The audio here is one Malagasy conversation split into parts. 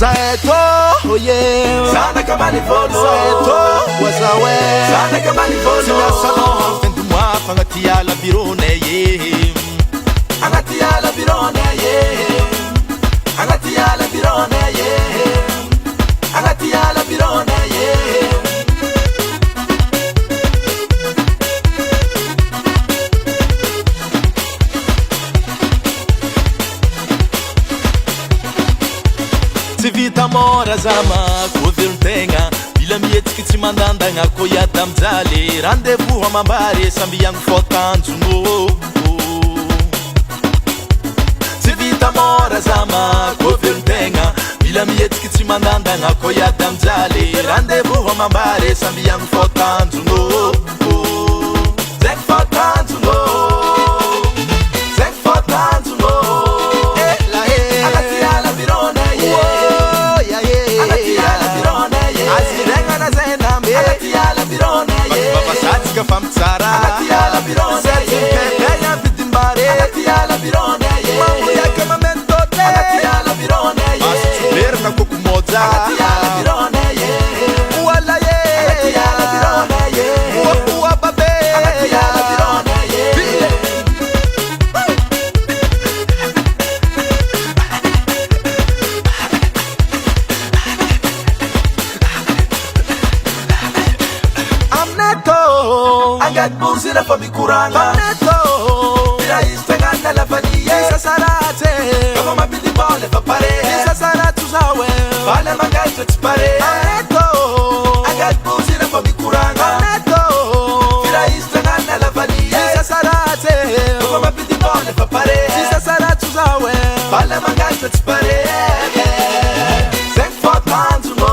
Zaeto, oh yeah. Sana kamali volo. Zaeto, wazawe. Sana kamali volo. Sina sano, fendu mwa fangatia la birone ye. Angatia la birone ye. Angatia la birone ye. Angatia la birone ye. Si vita mora zama kovelontegna mila mihetsika tsy mandandagna ko iada mijaly rendez-vous amambary samby iagno fôtanjono tsy vita mora zama kovelontegna mila mihetsika tsy mandandagna ko iada mijaly rendez-vous amambary samby iagno fôtanjono zegny fôtanjono zegny fôtanjono Fam tsara la birone Pegna vidimbare la birone Mamma yake mamento te la birone Mas chuler na kukumoza la birone Wala ye la birone Uwa babe la birone Angat busira fa bikuranga Neto Mira istengana la vanille Isa sarate Kama mabidi bole fa pare Isa saratu zawe Vale mangaito tspare Neto Angat busira fa bikuranga Neto Mira istengana la vanille Isa sarate Kama mabidi bole fa pare Isa saratu zawe Vale mangaito tspare Zeng fort manzumo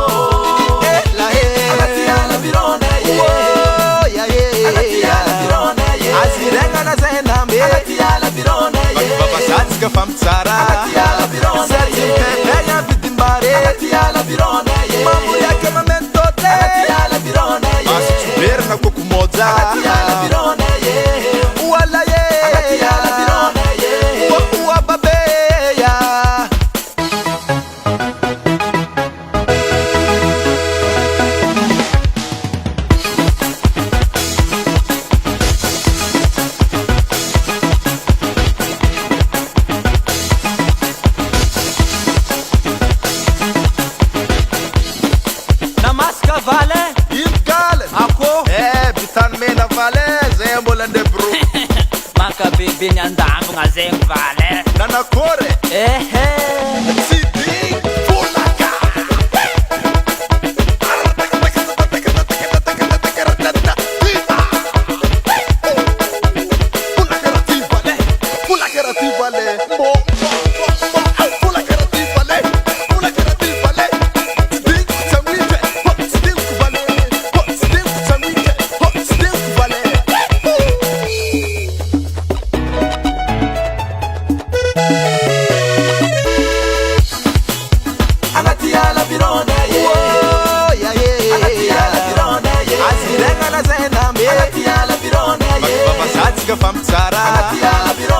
Angatia la birone Azirenga na zenambe Angatia la birone Babasatska fam tsara Angatia la birone Pegna vidimbare Angatia la birone Mamma yake mamento te Angatia la birone Mas chuler na kukumoza Angatia la birone Wala ye Angatia la birone Uwa babe ya Vale, Imkale, ako, bitan mena vale, zembola de bro. Maka bebe nyandambo nga zegny vale. Nanakore, Sidi, Fulaka. Angatia la birone Azirenga na zenambe Angatia la birone Babasatska fam tsara Angatia la birone